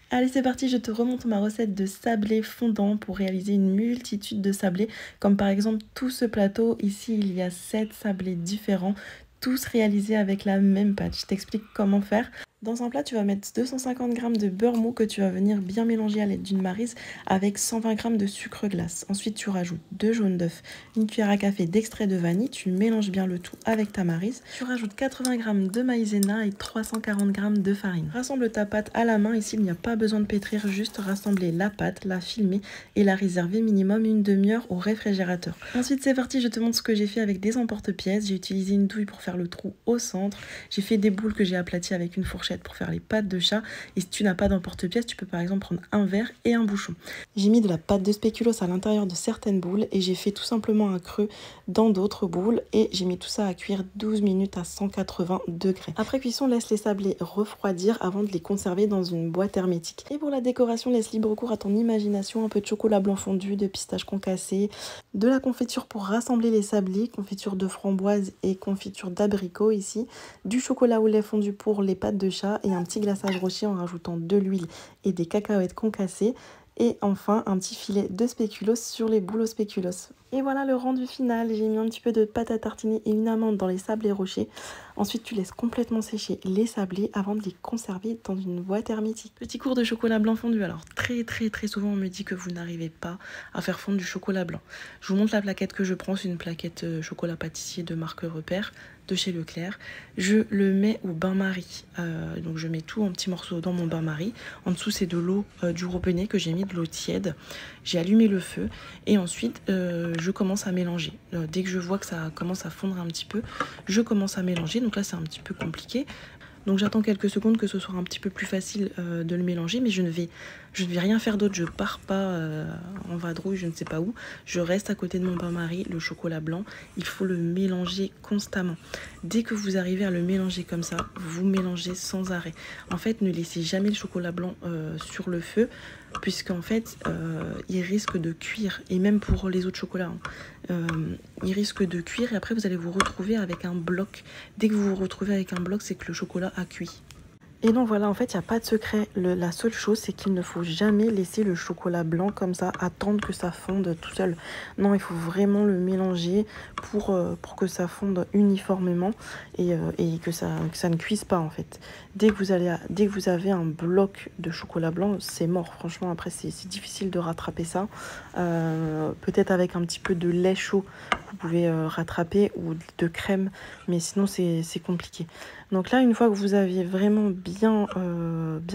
Allez, c'est parti, je te remonte ma recette de sablé fondant pour réaliser une multitude de sablés, comme par exemple tout ce plateau. Ici, il y a 7 sablés différents, tous réalisés avec la même pâte. Je t'explique comment faire. Dans un plat, tu vas mettre 250 g de beurre mou que tu vas venir bien mélanger à l'aide d'une maryse avec 120 g de sucre glace. Ensuite, tu rajoutes 2 jaunes d'œufs, une cuillère à café d'extrait de vanille. Tu mélanges bien le tout avec ta maryse. Tu rajoutes 80 g de maïzena et 340 g de farine. Rassemble ta pâte à la main. Ici, il n'y a pas besoin de pétrir, juste rassembler la pâte, la filmer et la réserver minimum une demi-heure au réfrigérateur. Ensuite, c'est parti, je te montre ce que j'ai fait avec des emporte-pièces. J'ai utilisé une douille pour faire le trou au centre. J'ai fait des boules que j'ai aplaties avec une fourchette pour faire les pâtes de chat. Et si tu n'as pas d'emporte-pièce, tu peux par exemple prendre un verre et un bouchon. J'ai mis de la pâte de spéculoos à l'intérieur de certaines boules et j'ai fait tout simplement un creux dans d'autres boules et j'ai mis tout ça à cuire 12 minutes à 180 degrés. Après cuisson, laisse les sablés refroidir avant de les conserver dans une boîte hermétique. Et pour la décoration, laisse libre cours à ton imagination, un peu de chocolat blanc fondu, de pistache concassé, de la confiture pour rassembler les sablés, confiture de framboise et confiture d'abricot ici, du chocolat au lait fondu pour les pâtes de chat et un petit glaçage rocher en rajoutant de l'huile et des cacahuètes concassées. Et enfin, un petit filet de spéculoos sur les boules aux spéculoos. Et voilà le rendu final. J'ai mis un petit peu de pâte à tartiner et une amande dans les sablés rochers. Ensuite, tu laisses complètement sécher les sablés avant de les conserver dans une boîte hermétique. Petit cours de chocolat blanc fondu. Alors, très souvent, on me dit que vous n'arrivez pas à faire fondre du chocolat blanc. Je vous montre la plaquette que je prends. C'est une plaquette chocolat pâtissier de marque Repère de chez Leclerc. Je le mets au bain-marie. Donc, je mets tout en petits morceaux dans mon bain-marie. En dessous, c'est de l'eau du robinet que j'ai mis de l'eau tiède. J'ai allumé le feu et ensuite je commence à mélanger. Dès que je vois que ça commence à fondre un petit peu, je commence à mélanger. Donc là c'est un petit peu compliqué. Donc j'attends quelques secondes que ce soit un petit peu plus facile de le mélanger, mais je ne vais rien faire d'autre. Je pars pas en vadrouille, je ne sais pas où. Je reste à côté de mon bain-marie, le chocolat blanc. Il faut le mélanger constamment. Dès que vous arrivez à le mélanger comme ça, vous mélangez sans arrêt. En fait, ne laissez jamais le chocolat blanc sur le feu, puisqu'en fait, il risque de cuire. Et même pour les autres chocolats, il risque de cuire et après vous allez vous retrouver avec un bloc. Dès que vous vous retrouvez avec un bloc, c'est que le chocolat a cuit. Et donc voilà, en fait, il n'y a pas de secret. La seule chose, c'est qu'il ne faut jamais laisser le chocolat blanc comme ça, attendre que ça fonde tout seul. Non, il faut vraiment le mélanger pour que ça fonde uniformément et que ça ne cuise pas, en fait. Dès que vous avez un bloc de chocolat blanc, c'est mort. Franchement, après, c'est difficile de rattraper ça. Peut-être avec un petit peu de lait chaud, vous pouvez rattraper, ou de crème, mais sinon, c'est compliqué. Donc là, une fois que vous avez vraiment bien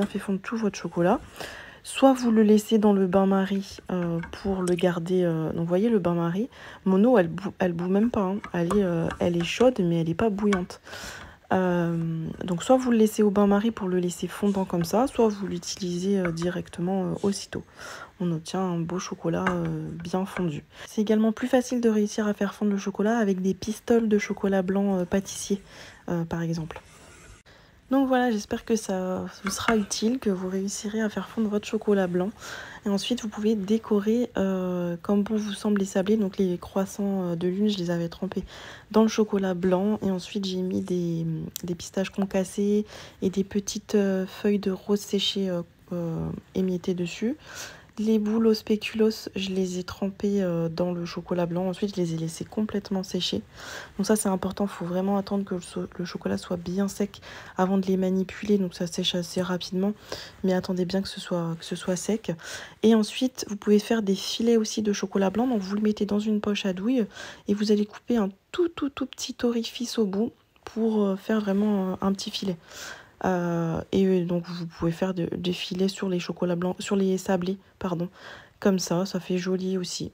fait fondre tout votre chocolat, soit vous le laissez dans le bain-marie pour le garder. Donc vous voyez, le bain-marie, mon eau, elle bout même pas. Hein. Elle est chaude, mais elle n'est pas bouillante. Donc soit vous le laissez au bain-marie pour le laisser fondant comme ça, soit vous l'utilisez directement aussitôt. On obtient un beau chocolat bien fondu. C'est également plus facile de réussir à faire fondre le chocolat avec des pistoles de chocolat blanc pâtissier, par exemple. Donc voilà, j'espère que ça vous sera utile, que vous réussirez à faire fondre votre chocolat blanc. Et ensuite, vous pouvez décorer comme bon vous semble les sablés. Donc les croissants de lune, je les avais trempés dans le chocolat blanc. Et ensuite, j'ai mis des pistaches concassées et des petites feuilles de rose séchées émiettées dessus. Les boules au spéculoos, je les ai trempées dans le chocolat blanc. Ensuite, je les ai laissées complètement sécher. Donc ça, c'est important. Il faut vraiment attendre que le chocolat soit bien sec avant de les manipuler. Donc ça sèche assez rapidement. Mais attendez bien que ce soit sec. Et ensuite, vous pouvez faire des filets aussi de chocolat blanc. Donc vous le mettez dans une poche à douille et vous allez couper un tout petit orifice au bout pour faire vraiment un petit filet. Et donc vous pouvez faire des filets sur les chocolats blancs, sur les sablés, pardon, comme ça fait joli aussi.